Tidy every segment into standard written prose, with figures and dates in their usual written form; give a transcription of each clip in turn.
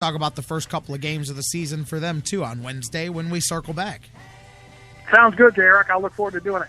talk about the first couple of games of the season for them, too, on Wednesday when we circle back. Sounds good, Derek. I look forward to doing it.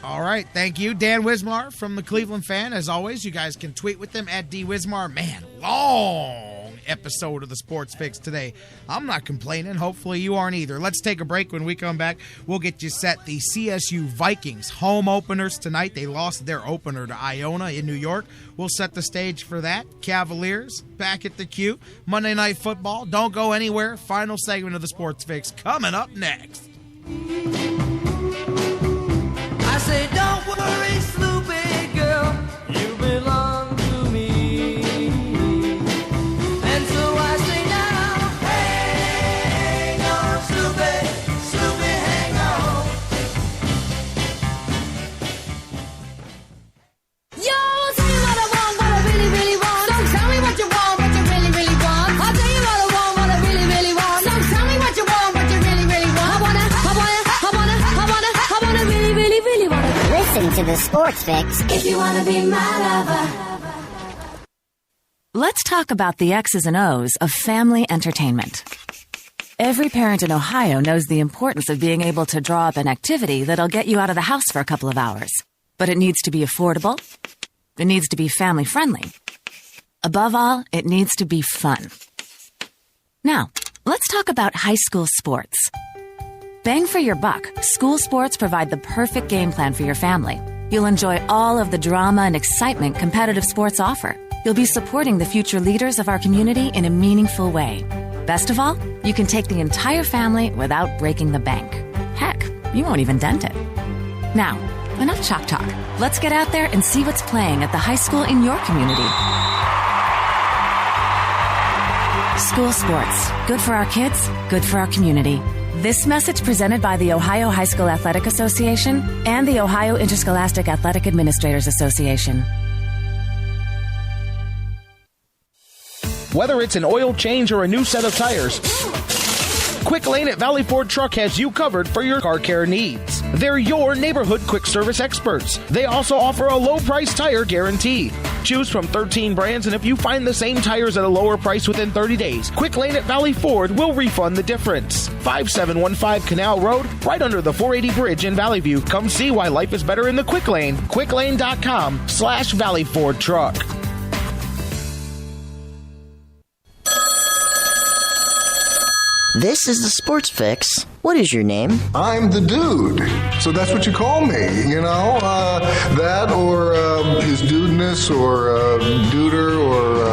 All right, thank you. Dan Wismar from the Cleveland Fan. As always, you guys can tweet with them at DWismar. Man, long episode of the Sports Fix today. I'm not complaining. Hopefully you aren't either. Let's take a break. When we come back, we'll get you set. The CSU Vikings home openers tonight. They lost their opener to Iona in New York. We'll set the stage for that. Cavaliers back at the Q. Monday Night Football. Don't go anywhere. Final segment of the Sports Fix coming up next. I say, don't worry, Sloopy girl, you belong to me. And so I say now, hang on, Sloopy, Sloopy, hang on. Yo, I'll tell you what I want, what I really, really want. Don't tell me what you want, what you really, really want. I'll tell you what I want, what I really, really want. Don't tell me what you want, what you really, really want. I wanna really, really, really wanna. Listen to the Sports Fix if you wanna be my lover. Let's talk about the X's and O's of family entertainment. Every parent in Ohio knows the importance of being able to draw up an activity that'll get you out of the house for a couple of hours. But it needs to be affordable. It needs to be family friendly. Above all, it needs to be fun. Now, let's talk about high school sports. Bang for your buck, school sports provide the perfect game plan for your family. You'll enjoy all of the drama and excitement competitive sports offer. You'll be supporting the future leaders of our community in a meaningful way. Best of all, you can take the entire family without breaking the bank. Heck, you won't even dent it. Now, enough chalk talk. Let's get out there and see what's playing at the high school in your community. School sports. Good for our kids, good for our community. This message presented by the Ohio High School Athletic Association and the Ohio Interscholastic Athletic Administrators Association. Whether it's an oil change or a new set of tires, Quick Lane at Valley Ford Truck has you covered for your car care needs. They're your neighborhood quick service experts. They also offer a low price tire guarantee. Choose from 13 brands, and if you find the same tires at a lower price within 30 days, Quick Lane at Valley Ford will refund the difference. 5715 Canal Road, right under the 480 bridge in Valley View. Come see why life is better in the Quick Lane. quicklane.com/Valley Ford Truck. This is the Sports Fix. What is your name? I'm the dude. So that's what you call me, you know? That or his dudeness or duder or,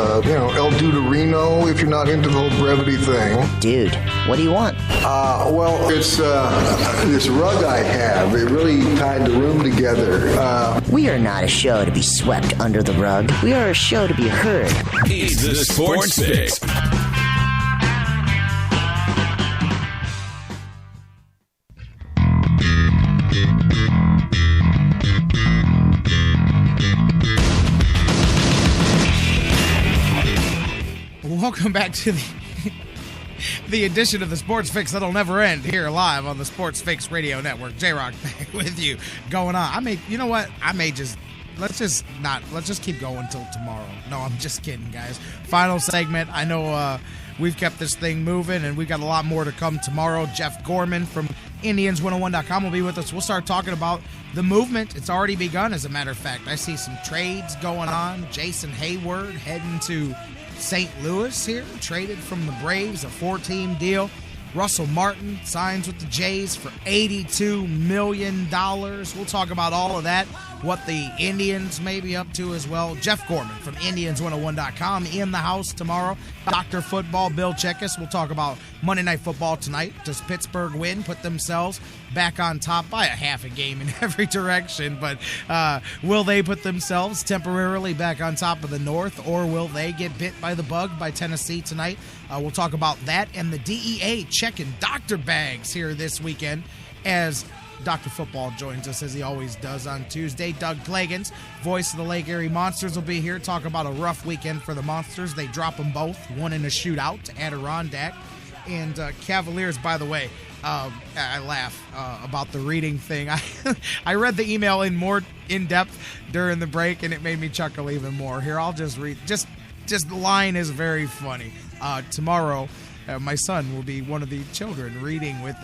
El Duderino if you're not into the whole brevity thing. Dude, what do you want? Well, it's this rug I have. It really tied the room together. We are not a show to be swept under the rug. We are a show to be heard. It's the Sports Fix. Welcome back to the edition of the Sports Fix that'll never end here live on the Sports Fix Radio Network. J-Rock back with you going on. Let's just keep going till tomorrow. No, I'm just kidding, guys. Final segment. I know we've kept this thing moving, and we've got a lot more to come tomorrow. Jeff Gorman from Indians101.com will be with us. We'll start talking about the movement. It's already begun, as a matter of fact. I see some trades going on. Jason Hayward heading to St. Louis here, traded from the Braves, a 4-team deal. Russell Martin signs with the Jays for $82 million. We'll talk about all of that, what the Indians may be up to as well. Jeff Gorman from Indians101.com in the house tomorrow. Dr. Football, Bill Checkus. We'll talk about Monday Night Football tonight. Does Pittsburgh win, put themselves back on top by a half a game in every direction? But will they put themselves temporarily back on top of the North, or will they get bit by the bug by Tennessee tonight? We'll talk about that and the DEA checking doctor bags here this weekend as Dr. Football joins us, as he always does on Tuesday. Doug Plagans, voice of the Lake Erie Monsters, will be here. Talk about a rough weekend for the Monsters. They drop them both, one in a shootout to Adirondack. And Cavaliers, by the way, I laugh about the reading thing. I read the email in more in depth during the break, and it made me chuckle even more. Here, I'll just read. Just the line is very funny. tomorrow. My son will be one of the children reading with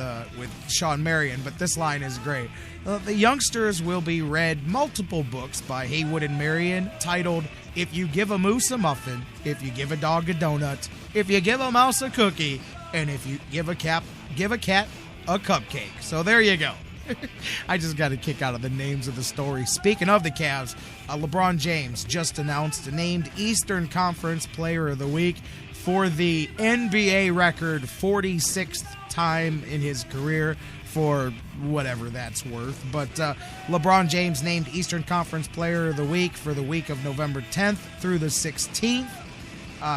Sean Marion, but this line is great. The youngsters will be read multiple books by Haywood and Marion titled, "If You Give a Moose a Muffin, If You Give a Dog a Donut, If You Give a Mouse a Cookie, and If You Give a Cat a Cupcake." So there you go. I just got a kick out of the names of the story. Speaking of the Cavs, LeBron James just announced named Eastern Conference Player of the Week for the NBA record 46th time in his career, for whatever that's worth. But LeBron James named Eastern Conference Player of the Week for the week of November 10th through the 16th.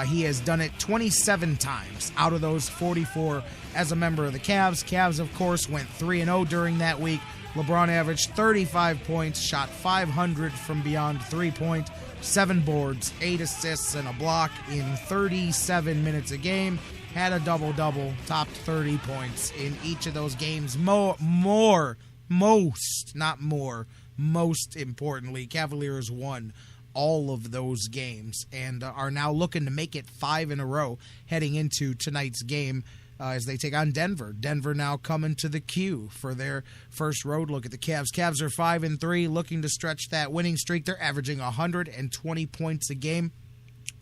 He has done it 27 times out of those 44 as a member of the Cavs. Cavs, of course, went 3-0 during that week. LeBron averaged 35 points, shot 500 from beyond three-point, 7 boards, 8 assists, and a block in 37 minutes a game. Had a double-double, topped 30 points in each of those games. Most importantly, Cavaliers won all of those games and are now looking to make it 5 in a row heading into tonight's game as they take on Denver. Denver now coming to the Q for their first road look at the Cavs. Cavs are 5-3, looking to stretch that winning streak. They're averaging 120 points a game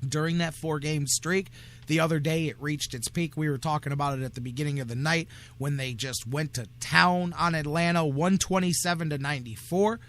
during that 4-game streak. The other day, it reached its peak. We were talking about it at the beginning of the night when they just went to town on Atlanta, 127-94.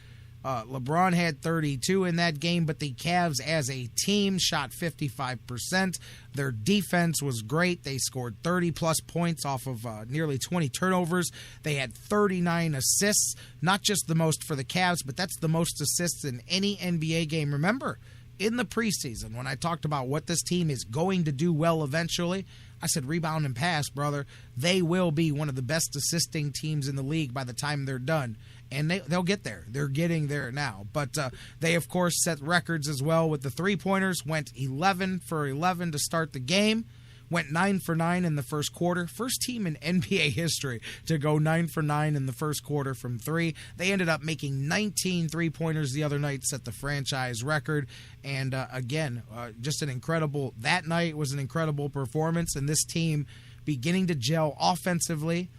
LeBron had 32 in that game, but the Cavs as a team shot 55%. Their defense was great. They scored 30-plus points off of nearly 20 turnovers. They had 39 assists, not just the most for the Cavs, but that's the most assists in any NBA game. Remember, in the preseason, when I talked about what this team is going to do well eventually, I said rebound and pass, brother. They will be one of the best assisting teams in the league by the time they're done. And they'll get there. They're getting there now. But they, of course, set records as well with the three-pointers. Went 11 for 11 to start the game. Went 9 for 9 in the first quarter. First team in NBA history to go 9 for 9 in the first quarter from three. They ended up making 19 three-pointers the other night, set the franchise record. And again, just an incredible, that night was an incredible performance. And this team beginning to gel offensively.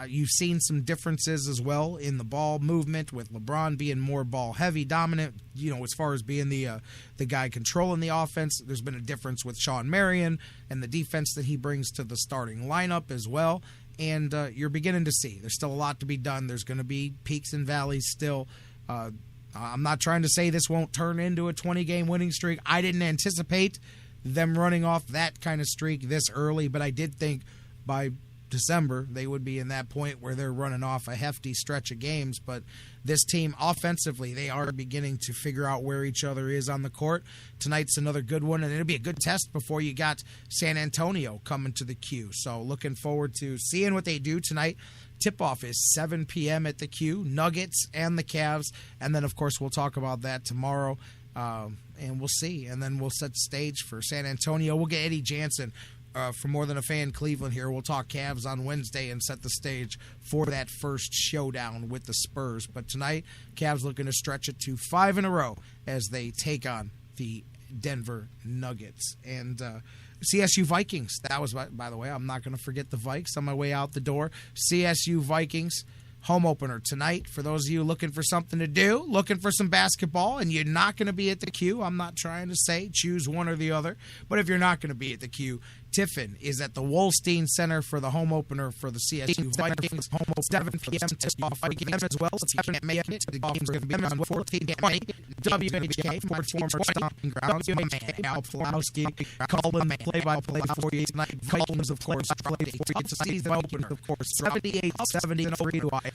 You've seen some differences as well in the ball movement with LeBron being more ball-heavy, dominant, as far as being the guy controlling the offense. There's been a difference with Sean Marion and the defense that he brings to the starting lineup as well. And you're beginning to see there's still a lot to be done. There's going to be peaks and valleys still. I'm not trying to say this won't turn into a 20-game winning streak. I didn't anticipate them running off that kind of streak this early, but I did think by December they would be in that point where they're running off a hefty stretch of games. But this team offensively, they are beginning to figure out where each other is on the court. Tonight's another good one, and it'll be a good test before you got San Antonio coming to the Q. So looking forward to seeing what they do tonight. Tip-off is 7 p.m. at the Q, Nuggets and the Cavs, and then of course we'll talk about that tomorrow. And we'll see, and then we'll set the stage for San Antonio. We'll get Eddie Jansen for More Than a Fan Cleveland here. We'll talk Cavs on Wednesday and set the stage for that first showdown with the Spurs. But tonight, Cavs looking to stretch it to 5 in a row as they take on the Denver Nuggets. And CSU Vikings, that was, by the way, I'm not going to forget the Vikes on my way out the door. CSU Vikings. Home opener tonight for those of you looking for something to do, looking for some basketball, and you're not going to be at the Q. I'm not trying to say choose one or the other, but if you're not going to be at the Q, Tiffin is at the Wolstein Center for the home opener for the CSU Vikings. Home opener 7 p.m. to Vikings as well. If you can't make it, the games are going to be on 1420 WHK former stomping grounds. My man Al Pulowski calling play-by-play for you tonight. Vikings, of course, played a season opener, of course, 78-73 to Iona.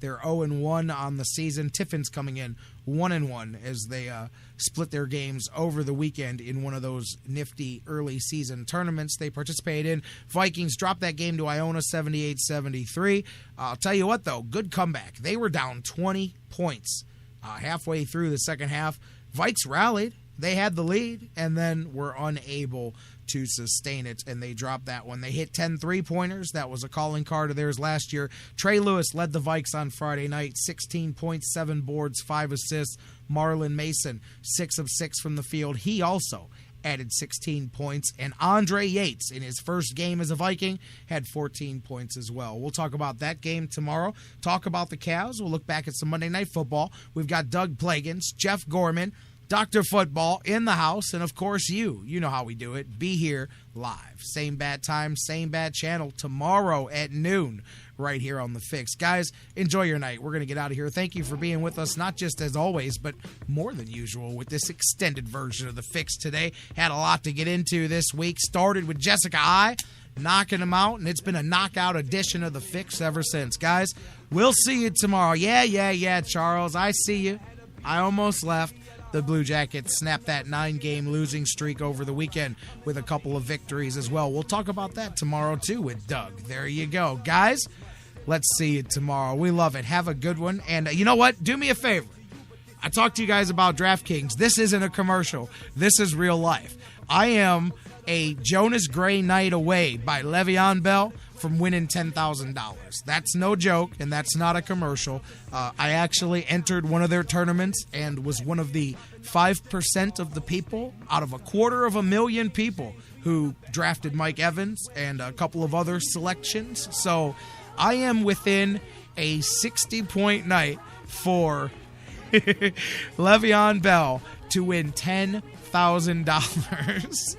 They're 0-1 on the season. Tiffin's coming in 1-1 as they split their games over the weekend in one of those nifty early season tournaments they participated in. Vikings dropped that game to Iona 78-73. I'll tell you what, though, good comeback. They were down 20 points halfway through the second half. Vikes rallied. They had the lead and then were unable to sustain it, and they dropped that one. They hit 10 three-pointers. That was a calling card of theirs last year. Trey Lewis led the Vikes on Friday night, 16 points, 7 boards, 5 assists. Marlon Mason, 6 of 6 from the field. He also added 16 points. And Andre Yates, in his first game as a Viking, had 14 points as well. We'll talk about that game tomorrow. Talk about the Cavs. We'll look back at some Monday Night Football. We've got Doug Plagans, Jeff Gorman, Dr. Football in the house, and of course you know how we do it. Be here live. Same bad time, same bad channel tomorrow at noon right here on The Fix. Guys, enjoy your night. We're going to get out of here. Thank you for being with us, not just as always, but more than usual with this extended version of The Fix today. Had a lot to get into this week. Started with Jessica I, knocking them out, and it's been a knockout edition of The Fix ever since. Guys, we'll see you tomorrow. Yeah, Charles, I see you. I almost left. The Blue Jackets snapped that 9-game losing streak over the weekend with a couple of victories as well. We'll talk about that tomorrow, too, with Doug. There you go. Guys, let's see you tomorrow. We love it. Have a good one. And you know what? Do me a favor. I talked to you guys about DraftKings. This isn't a commercial. This is real life. I am a Jonas Gray night away by Le'Veon Bell from winning $10,000. That's no joke, and that's not a commercial. I actually entered one of their tournaments and was one of the 5% of the people out of 250,000 people who drafted Mike Evans and a couple of other selections. So I am within a 60-point night for Le'Veon Bell to win $10,000.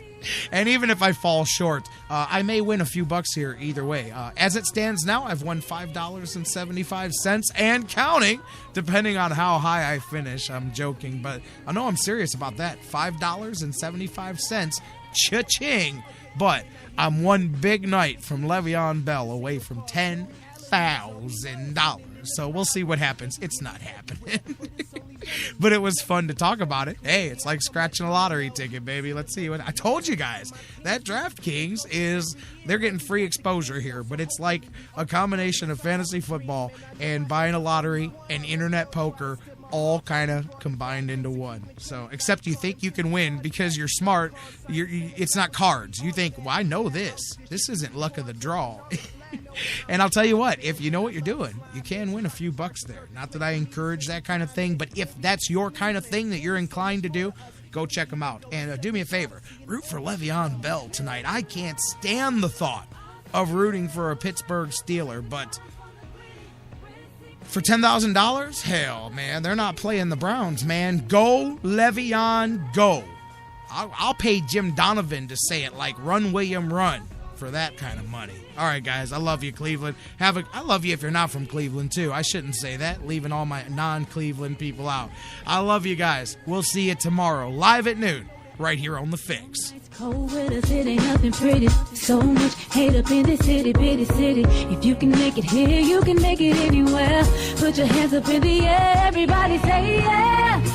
And even if I fall short, I may win a few bucks here either way. As it stands now, I've won $5.75 and counting, depending on how high I finish. I'm joking, but I know I'm serious about that. $5.75, cha-ching. But I'm one big night from Le'Veon Bell away from $10,000. So we'll see what happens. It's not happening. But it was fun to talk about it. Hey, it's like scratching a lottery ticket, baby. Let's see what I told you guys. That DraftKings they're getting free exposure here, but it's like a combination of fantasy football and buying a lottery and internet poker all kind of combined into one. So, except you think you can win because you're smart. It's not cards. You think, well, I know this. This isn't luck of the draw. And I'll tell you what, if you know what you're doing, you can win a few bucks there. Not that I encourage that kind of thing, but if that's your kind of thing that you're inclined to do, go check them out. And do me a favor, root for Le'Veon Bell tonight. I can't stand the thought of rooting for a Pittsburgh Steeler, but for $10,000? Hell, man, they're not playing the Browns, man. Go, Le'Veon, go. I'll pay Jim Donovan to say it like Run, William, run for that kind of money. All right, guys, I love you, Cleveland. I love you if you're not from Cleveland, too. I shouldn't say that, leaving all my non-Cleveland people out. I love you guys. We'll see you tomorrow, live at noon, right here on The Fix. Cold with us, it ain't nothing pretty. So much hate up in this itty bitty city. If you can make it here, you can make it anywhere. Put your hands up in the air, everybody say yeah.